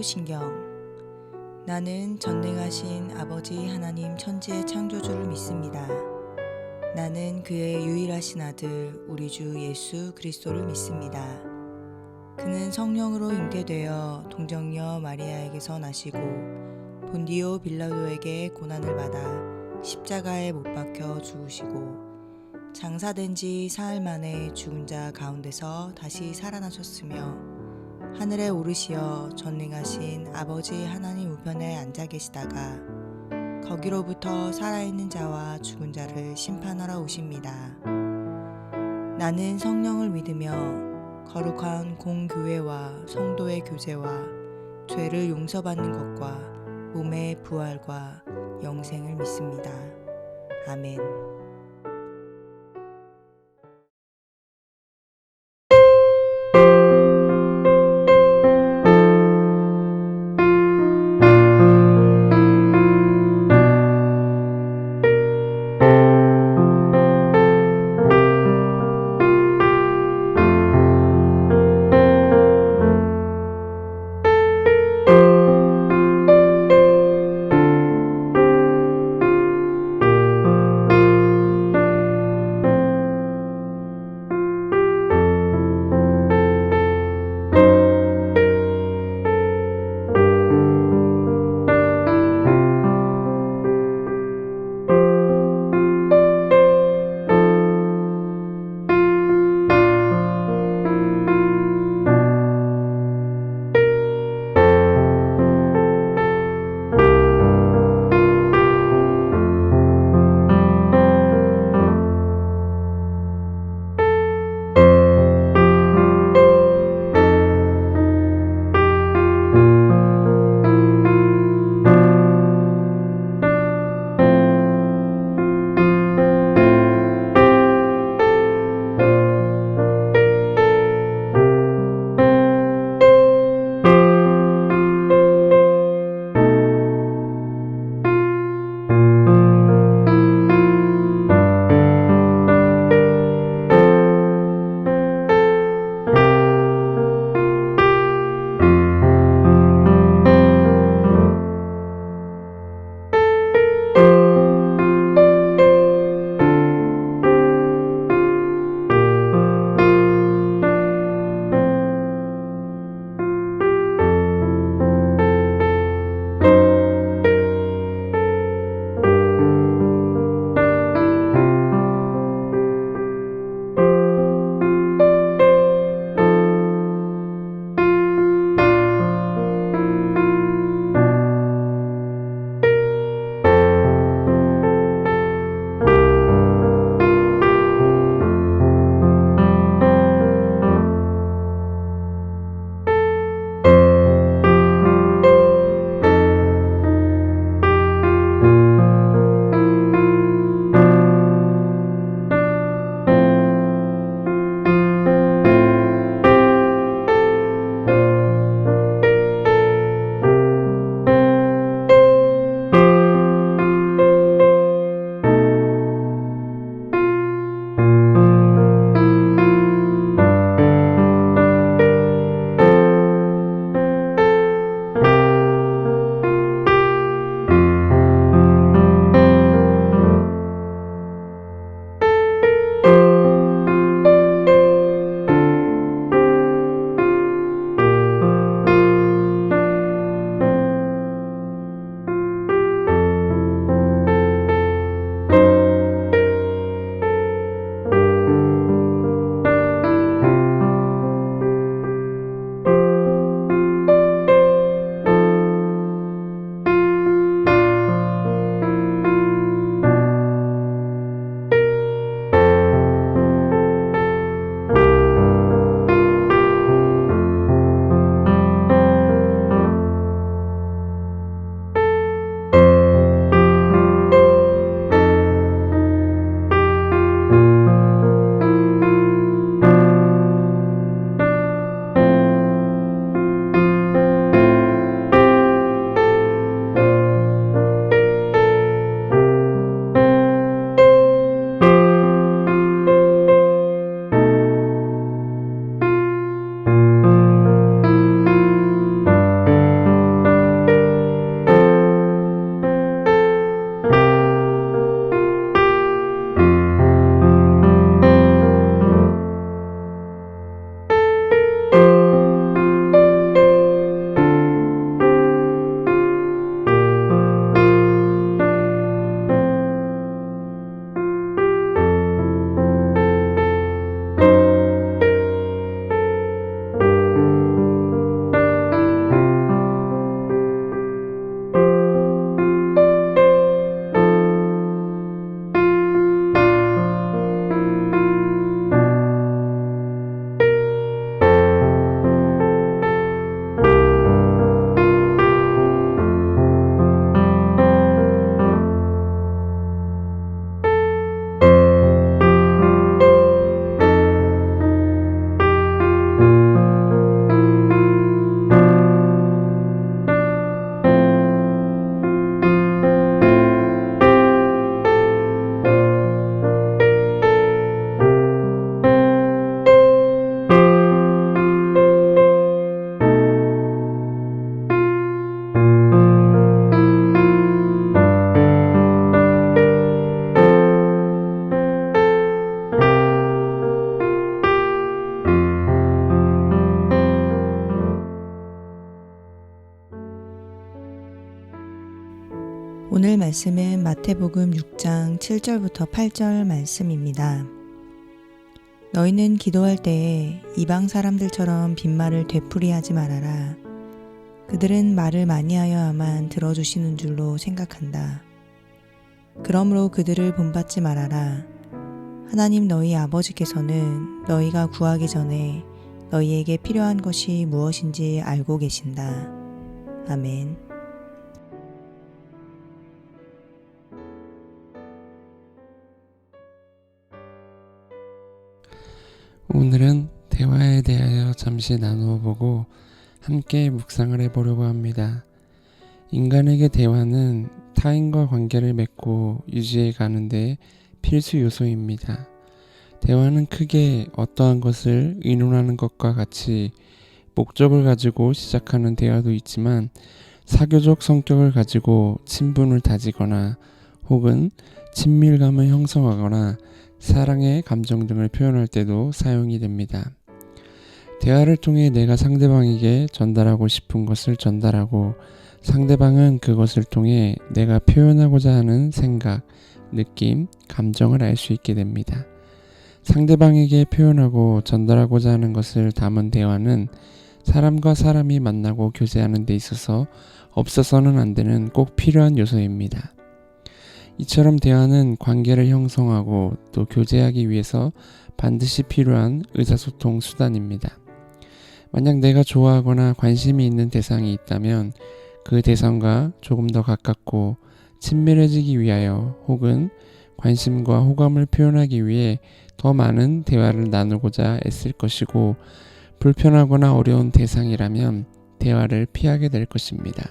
사도신경. 나는 전능하신 아버지 하나님 천지의 창조주를 믿습니다. 나는 그의 유일하신 아들 우리 주 예수 그리스도를 믿습니다. 그는 성령으로 잉태되어 동정녀 마리아에게서 나시고 본디오 빌라도에게 고난을 받아 십자가에 못 박혀 죽으시고 장사된 지 사흘 만에 죽은 자 가운데서 다시 살아나셨으며 하늘에 오르시어 전능하신 아버지 하나님 우편에 앉아 계시다가 거기로부터 살아있는 자와 죽은 자를 심판하러 오십니다. 나는 성령을 믿으며 거룩한 공교회와 성도의 교제와 죄를 용서받는 것과 몸의 부활과 영생을 믿습니다. 아멘. 오늘 말씀은 마태복음 6장 7절부터 8절 말씀입니다. 너희는 기도할 때에 이방 사람들처럼 빈말을 되풀이하지 말아라. 그들은 말을 많이 하여야만 들어주시는 줄로 생각한다. 그러므로 그들을 본받지 말아라. 하나님 너희 아버지께서는 너희가 구하기 전에 너희에게 필요한 것이 무엇인지 알고 계신다. 아멘. 오늘은 대화에 대하여 잠시 나누어 보고 함께 묵상을 해보려고 합니다. 인간에게 대화는 타인과 관계를 맺고 유지해 가는데 필수 요소입니다. 대화는 크게 어떠한 것을 의논하는 것과 같이 목적을 가지고 시작하는 대화도 있지만 사교적 성격을 가지고 친분을 다지거나 혹은 친밀감을 형성하거나 사랑의 감정 등을 표현할 때도 사용이 됩니다. 대화를 통해 내가 상대방에게 전달하고 싶은 것을 전달하고 상대방은 그것을 통해 내가 표현하고자 하는 생각, 느낌, 감정을 알 수 있게 됩니다. 상대방에게 표현하고 전달하고자 하는 것을 담은 대화는 사람과 사람이 만나고 교제하는 데 있어서 없어서는 안 되는 꼭 필요한 요소입니다. 이처럼 대화는 관계를 형성하고 또 교제하기 위해서 반드시 필요한 의사소통 수단입니다. 만약 내가 좋아하거나 관심이 있는 대상이 있다면 그 대상과 조금 더 가깝고 친밀해지기 위하여 혹은 관심과 호감을 표현하기 위해 더 많은 대화를 나누고자 애쓸 것이고 불편하거나 어려운 대상이라면 대화를 피하게 될 것입니다.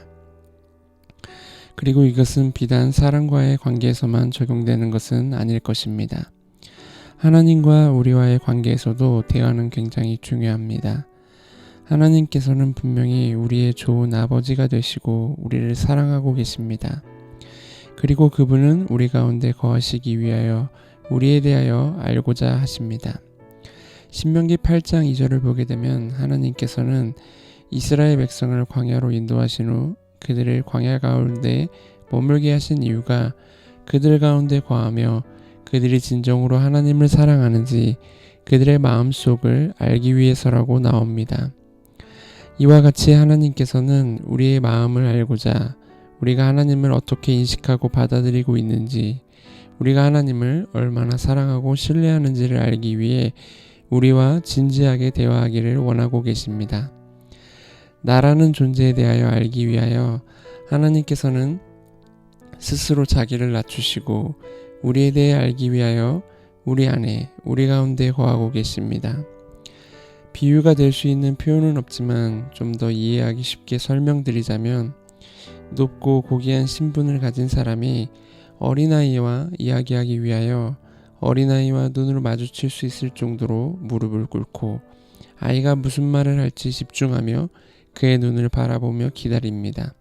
그리고 이것은 비단 사람과의 관계에서만 적용되는 것은 아닐 것입니다. 하나님과 우리와의 관계에서도 대화는 굉장히 중요합니다. 하나님께서는 분명히 우리의 좋은 아버지가 되시고 우리를 사랑하고 계십니다. 그리고 그분은 우리 가운데 거하시기 위하여 우리에 대하여 알고자 하십니다. 신명기 8장 2절을 보게 되면 하나님께서는 이스라엘 백성을 광야로 인도하신 후 그들을 광야 가운데 머물게 하신 이유가 그들 가운데 거하며 그들이 진정으로 하나님을 사랑하는지 그들의 마음속을 알기 위해서라고 나옵니다. 이와 같이 하나님께서는 우리의 마음을 알고자 우리가 하나님을 어떻게 인식하고 받아들이고 있는지 우리가 하나님을 얼마나 사랑하고 신뢰하는지를 알기 위해 우리와 진지하게 대화하기를 원하고 계십니다. 나라는 존재에 대하여 알기 위하여 하나님께서는 스스로 자기를 낮추시고 우리에 대해 알기 위하여 우리 안에 우리 가운데 거하고 계십니다. 비유가 될 수 있는 표현은 없지만 좀 더 이해하기 쉽게 설명드리자면 높고 고귀한 신분을 가진 사람이 어린아이와 이야기하기 위하여 어린아이와 눈을 마주칠 수 있을 정도로 무릎을 꿇고 아이가 무슨 말을 할지 집중하며 그의 눈을 바라보며 기다립니다.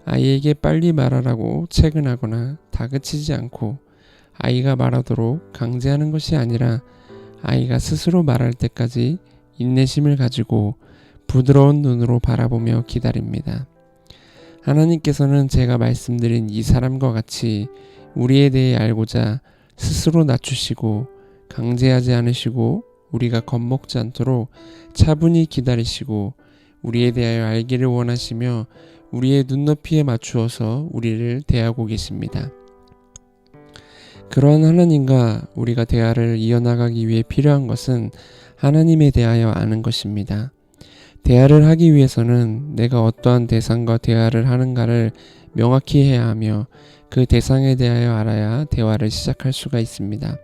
아이에게 빨리 말하라고 채근하거나 다그치지 않고 아이가 말하도록 강제하는 것이 아니라 아이가 스스로 말할 때까지 인내심을 가지고 부드러운 눈으로 바라보며 기다립니다. 하나님께서는 제가 말씀드린 이 사람과 같이 우리에 대해 알고자 스스로 낮추시고 강제하지 않으시고 우리가 겁먹지 않도록 차분히 기다리시고 우리에 대하여 알기를 원하시며 우리의 눈높이에 맞추어서 우리를 대하고 계십니다. 그러한 하나님과 우리가 대화를 이어나가기 위해 필요한 것은 하나님에 대하여 아는 것입니다. 대화를 하기 위해서는 내가 어떠한 대상과 대화를 하는가를 명확히 해야 하며 그 대상에 대하여 알아야 대화를 시작할 수가 있습니다.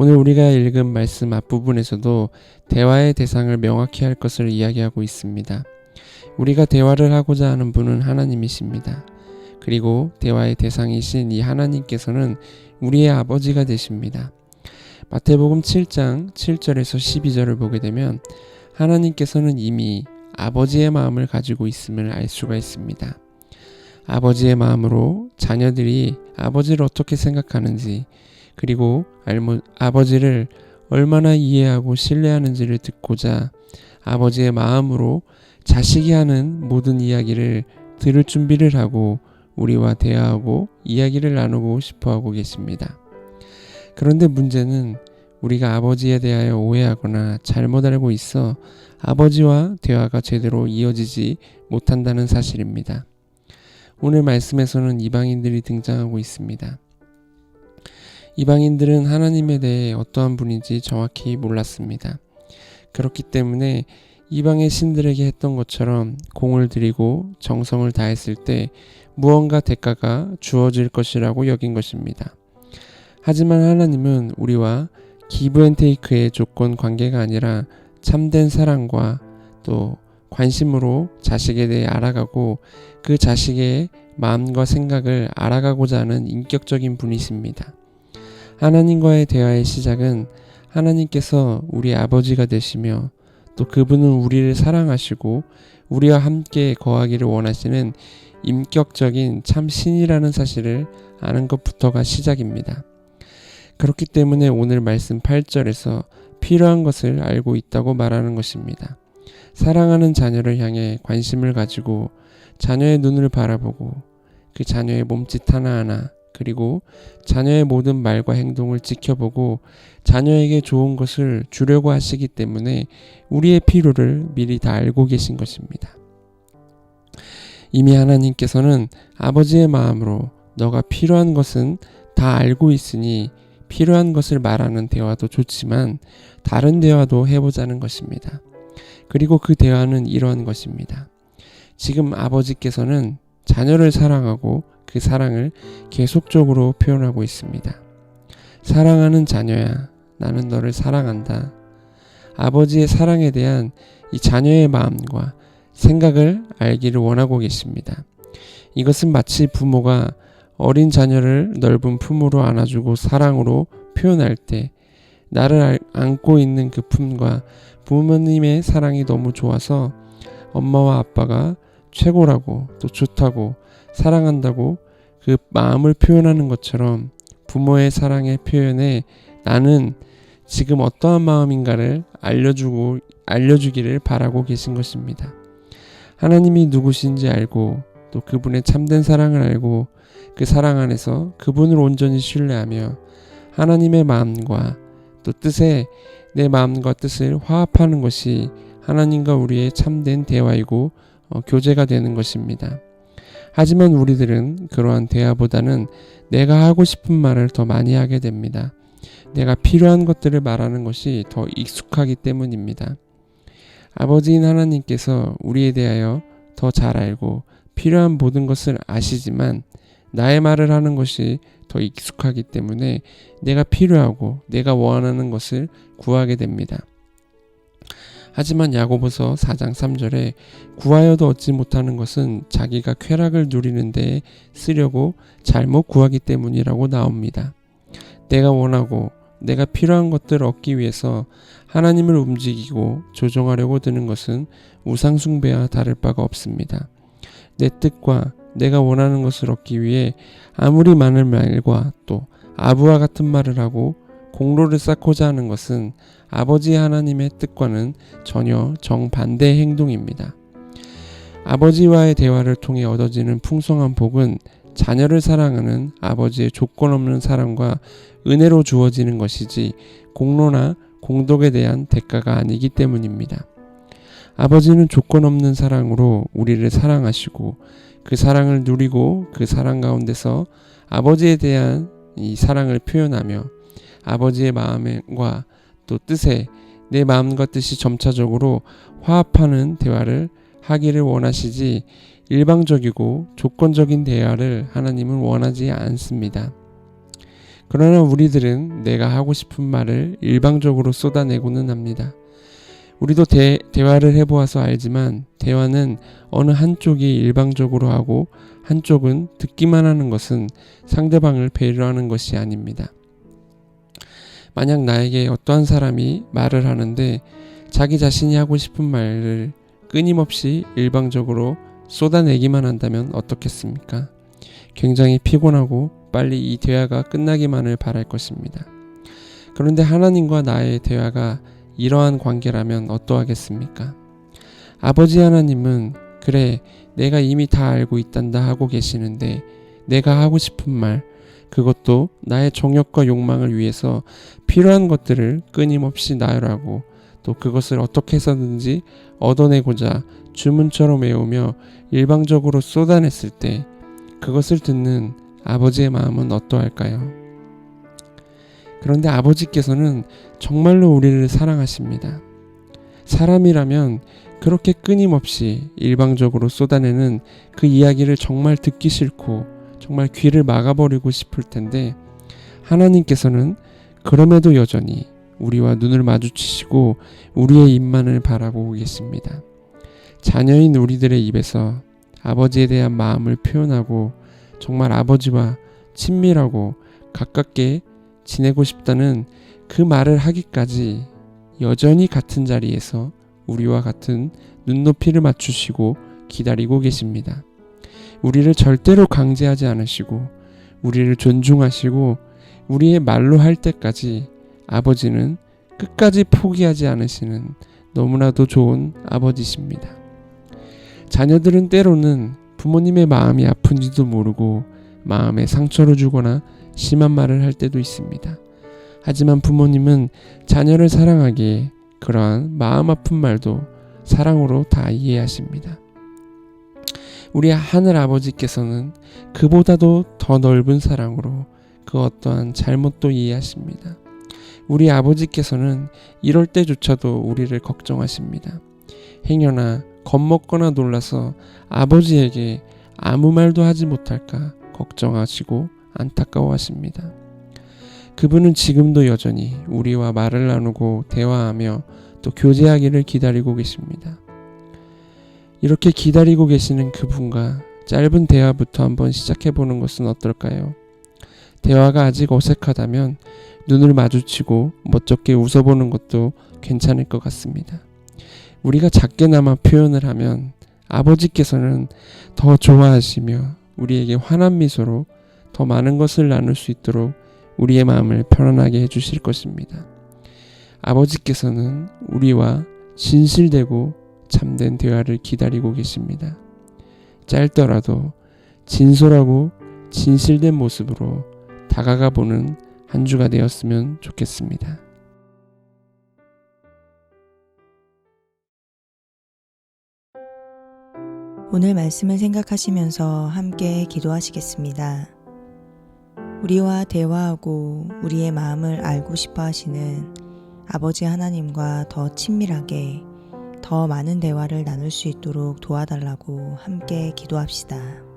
오늘 우리가 읽은 말씀 앞부분에서도 대화의 대상을 명확히 할 것을 이야기하고 있습니다. 우리가 대화를 하고자 하는 분은 하나님이십니다. 그리고 대화의 대상이신 이 하나님께서는 우리의 아버지가 되십니다. 마태복음 7장 7절에서 12절을 보게 되면 하나님께서는 이미 아버지의 마음을 가지고 있음을 알 수가 있습니다. 아버지의 마음으로 자녀들이 아버지를 어떻게 생각하는지 그리고 아버지를 얼마나 이해하고 신뢰하는지를 듣고자 아버지의 마음으로 자식이 하는 모든 이야기를 들을 준비를 하고 우리와 대화하고 이야기를 나누고 싶어 하고 계십니다. 그런데 문제는 우리가 아버지에 대하여 오해하거나 잘못 알고 있어 아버지와 대화가 제대로 이어지지 못한다는 사실입니다. 오늘 말씀에서는 이방인들이 등장하고 있습니다. 이방인들은 하나님에 대해 어떠한 분인지 정확히 몰랐습니다. 그렇기 때문에 이방의 신들에게 했던 것처럼 공을 들이고 정성을 다했을 때 무언가 대가가 주어질 것이라고 여긴 것입니다. 하지만 하나님은 우리와 기브앤테이크의 조건 관계가 아니라 참된 사랑과 또 관심으로 자식에 대해 알아가고 그 자식의 마음과 생각을 알아가고자 하는 인격적인 분이십니다. 하나님과의 대화의 시작은 하나님께서 우리 아버지가 되시며 또 그분은 우리를 사랑하시고 우리와 함께 거하기를 원하시는 인격적인 참 신이라는 사실을 아는 것부터가 시작입니다. 그렇기 때문에 오늘 말씀 8절에서 필요한 것을 알고 있다고 말하는 것입니다. 사랑하는 자녀를 향해 관심을 가지고 자녀의 눈을 바라보고 그 자녀의 몸짓 하나하나 그리고 자녀의 모든 말과 행동을 지켜보고 자녀에게 좋은 것을 주려고 하시기 때문에 우리의 필요를 미리 다 알고 계신 것입니다. 이미 하나님께서는 아버지의 마음으로 너가 필요한 것은 다 알고 있으니 필요한 것을 말하는 대화도 좋지만 다른 대화도 해보자는 것입니다. 그리고 그 대화는 이러한 것입니다. 지금 아버지께서는 자녀를 사랑하고 그 사랑을 계속적으로 표현하고 있습니다. 사랑하는 자녀야, 나는 너를 사랑한다. 아버지의 사랑에 대한 이 자녀의 마음과 생각을 알기를 원하고 계십니다. 이것은 마치 부모가 어린 자녀를 넓은 품으로 안아주고 사랑으로 표현할 때 나를 안고 있는 그 품과 부모님의 사랑이 너무 좋아서 엄마와 아빠가 최고라고 또 좋다고 사랑한다고 그 마음을 표현하는 것처럼 부모의 사랑의 표현에 나는 지금 어떠한 마음인가를 알려주기를 바라고 계신 것입니다. 하나님이 누구신지 알고 또 그분의 참된 사랑을 알고 그 사랑 안에서 그분을 온전히 신뢰하며 하나님의 마음과 또 뜻에 내 마음과 뜻을 화합하는 것이 하나님과 우리의 참된 대화이고 교제가 되는 것입니다. 하지만 우리들은 그러한 대화보다는 내가 하고 싶은 말을 더 많이 하게 됩니다. 내가 필요한 것들을 말하는 것이 더 익숙하기 때문입니다. 아버지인 하나님께서 우리에 대하여 더 잘 알고 필요한 모든 것을 아시지만 나의 말을 하는 것이 더 익숙하기 때문에 내가 필요하고 내가 원하는 것을 구하게 됩니다. 하지만 야고보서 4장 3절에 구하여도 얻지 못하는 것은 자기가 쾌락을 누리는 데에 쓰려고 잘못 구하기 때문이라고 나옵니다. 내가 원하고 내가 필요한 것들을 얻기 위해서 하나님을 움직이고 조종하려고 드는 것은 우상숭배와 다를 바가 없습니다. 내 뜻과 내가 원하는 것을 얻기 위해 아무리 많은 말과 또 아부와 같은 말을 하고 공로를 쌓고자 하는 것은 아버지 하나님의 뜻과는 전혀 정반대의 행동입니다. 아버지와의 대화를 통해 얻어지는 풍성한 복은 자녀를 사랑하는 아버지의 조건 없는 사랑과 은혜로 주어지는 것이지 공로나 공덕에 대한 대가가 아니기 때문입니다. 아버지는 조건 없는 사랑으로 우리를 사랑하시고 그 사랑을 누리고 그 사랑 가운데서 아버지에 대한 이 사랑을 표현하며 아버지의 마음과 또 뜻에 내 마음과 뜻이 점차적으로 화합하는 대화를 하기를 원하시지 일방적이고 조건적인 대화를 하나님은 원하지 않습니다. 그러나 우리들은 내가 하고 싶은 말을 일방적으로 쏟아내고는 합니다. 우리도 대화를 해보아서 알지만 대화는 어느 한쪽이 일방적으로 하고 한쪽은 듣기만 하는 것은 상대방을 배려하는 것이 아닙니다. 만약 나에게 어떠한 사람이 말을 하는데 자기 자신이 하고 싶은 말을 끊임없이 일방적으로 쏟아내기만 한다면 어떻겠습니까? 굉장히 피곤하고 빨리 이 대화가 끝나기만을 바랄 것입니다. 그런데 하나님과 나의 대화가 이러한 관계라면 어떠하겠습니까? 아버지 하나님은 그래, 내가 이미 다 알고 있단다 하고 계시는데 내가 하고 싶은 말, 그것도 나의 정욕과 욕망을 위해서 필요한 것들을 끊임없이 나열하고 또 그것을 어떻게 해서든지 얻어내고자 주문처럼 외우며 일방적으로 쏟아냈을 때 그것을 듣는 아버지의 마음은 어떠할까요? 그런데 아버지께서는 정말로 우리를 사랑하십니다. 사람이라면 그렇게 끊임없이 일방적으로 쏟아내는 그 이야기를 정말 듣기 싫고 정말 귀를 막아버리고 싶을 텐데 하나님께서는 그럼에도 여전히 우리와 눈을 마주치시고 우리의 입만을 바라보고 계십니다. 자녀인 우리들의 입에서 아버지에 대한 마음을 표현하고 정말 아버지와 친밀하고 가깝게 지내고 싶다는 그 말을 하기까지 여전히 같은 자리에서 우리와 같은 눈높이를 맞추시고 기다리고 계십니다. 우리를 절대로 강제하지 않으시고 우리를 존중하시고 우리의 말로 할 때까지 아버지는 끝까지 포기하지 않으시는 너무나도 좋은 아버지십니다. 자녀들은 때로는 부모님의 마음이 아픈지도 모르고 마음에 상처를 주거나 심한 말을 할 때도 있습니다. 하지만 부모님은 자녀를 사랑하기에 그러한 마음 아픈 말도 사랑으로 다 이해하십니다. 우리 하늘 아버지께서는 그보다도 더 넓은 사랑으로 그 어떠한 잘못도 이해하십니다. 우리 아버지께서는 이럴 때조차도 우리를 걱정하십니다. 행여나 겁먹거나 놀라서 아버지에게 아무 말도 하지 못할까 걱정하시고 안타까워하십니다. 그분은 지금도 여전히 우리와 말을 나누고 대화하며 또 교제하기를 기다리고 계십니다. 이렇게 기다리고 계시는 그분과 짧은 대화부터 한번 시작해보는 것은 어떨까요? 대화가 아직 어색하다면 눈을 마주치고 멋쩍게 웃어보는 것도 괜찮을 것 같습니다. 우리가 작게나마 표현을 하면 아버지께서는 더 좋아하시며 우리에게 환한 미소로 더 많은 것을 나눌 수 있도록 우리의 마음을 편안하게 해주실 것입니다. 아버지께서는 우리와 진실되고 참된 대화를 기다리고 계십니다. 짧더라도 진솔하고 진실된 모습으로 다가가 보는 한 주가 되었으면 좋겠습니다. 오늘 말씀을 생각하시면서 함께 기도하시겠습니다. 우리와 대화하고 우리의 마음을 알고 싶어 하시는 아버지 하나님과 더 친밀하게 더 많은 대화를 나눌 수 있도록 도와달라고 함께 기도합시다.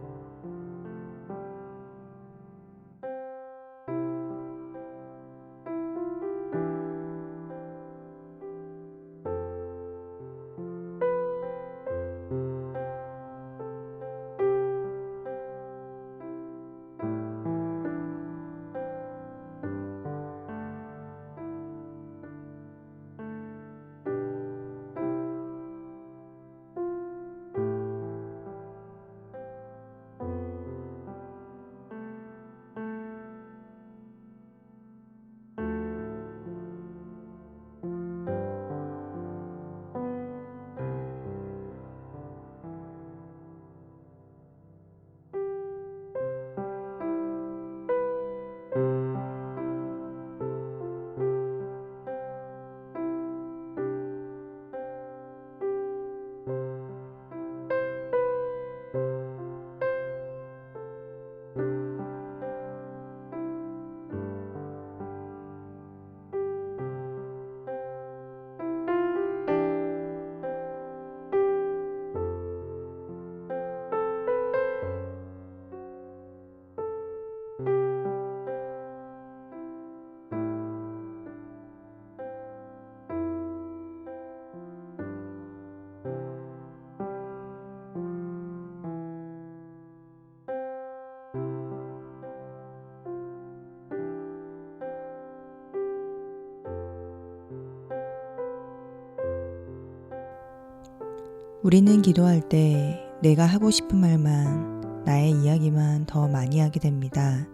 우리는 기도할 때 내가 하고 싶은 말만, 나의 이야기만 더 많이 하게 됩니다.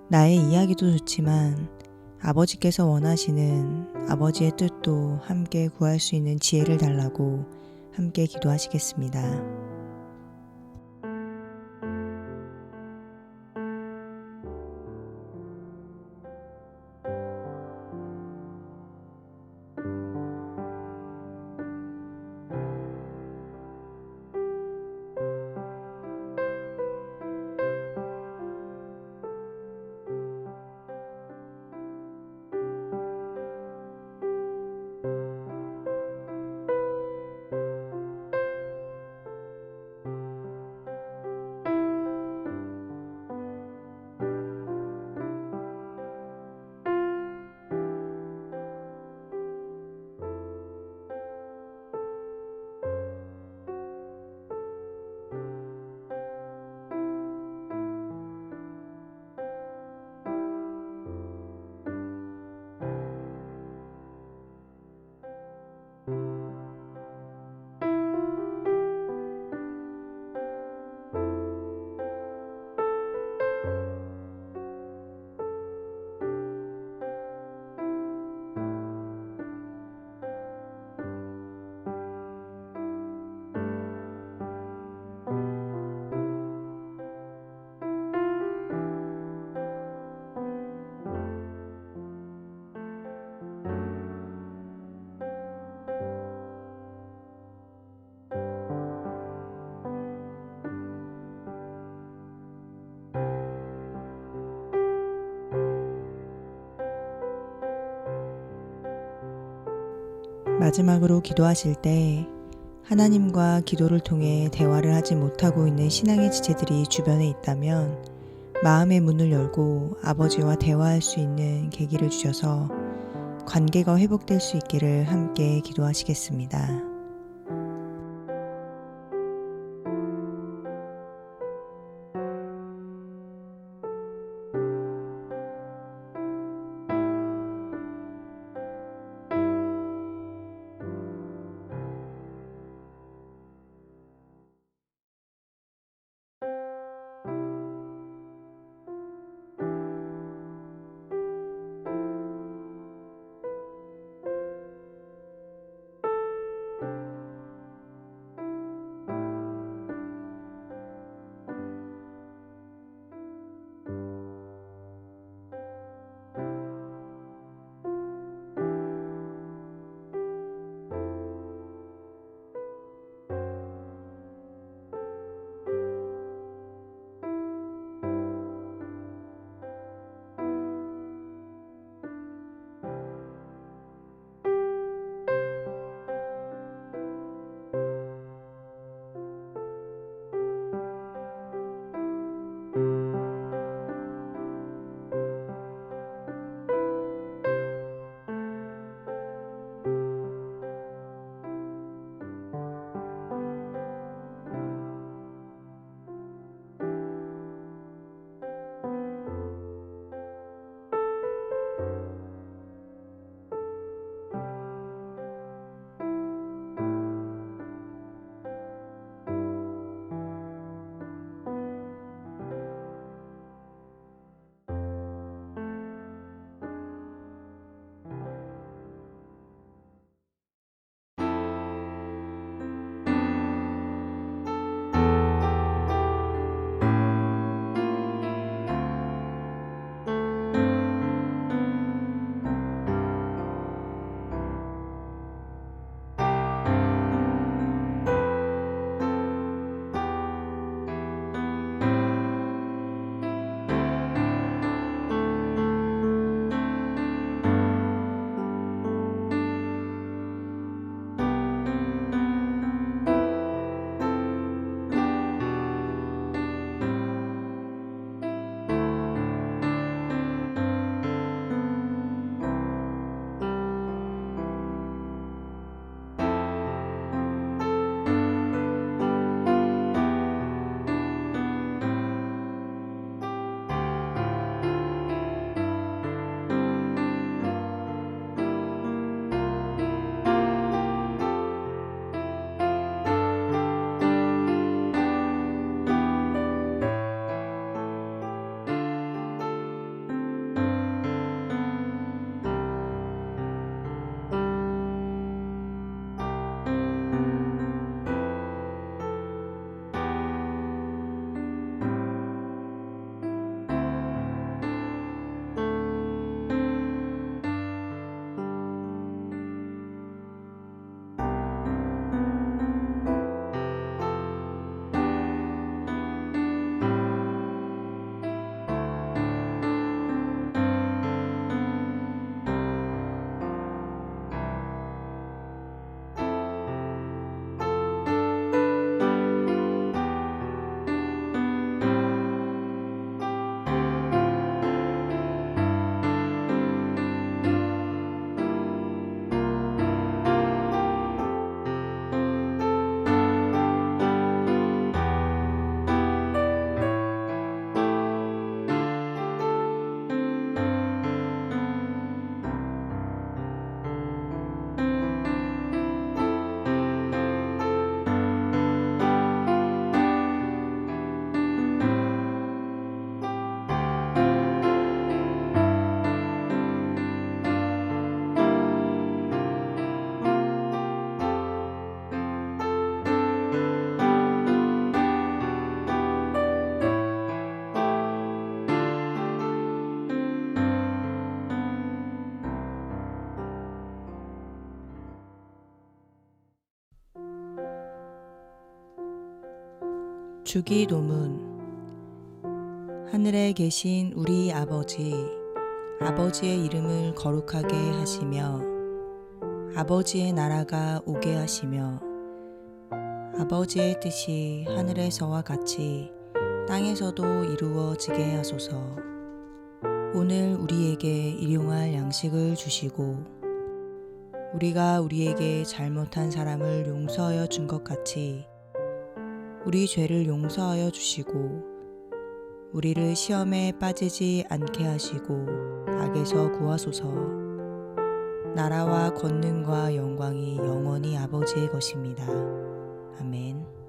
나의 이야기도 좋지만 아버지께서 원하시는 아버지의 뜻도 함께 구할 수 있는 지혜를 달라고 함께 기도하시겠습니다. 마지막으로 기도하실 때 하나님과 기도를 통해 대화를 하지 못하고 있는 신앙의 지체들이 주변에 있다면 마음의 문을 열고 아버지와 대화할 수 있는 계기를 주셔서 관계가 회복될 수 있기를 함께 기도하시겠습니다. 주기도문. 하늘에 계신 우리 아버지, 아버지의 이름을 거룩하게 하시며 아버지의 나라가 오게 하시며 아버지의 뜻이 하늘에서와 같이 땅에서도 이루어지게 하소서. 오늘 우리에게 일용할 양식을 주시고 우리가 우리에게 잘못한 사람을 용서하여 준 것 같이 우리 죄를 용서하여 주시고 우리를 시험에 빠지지 않게 하시고 악에서 구하소서. 나라와 권능과 영광이 영원히 아버지의 것입니다. 아멘.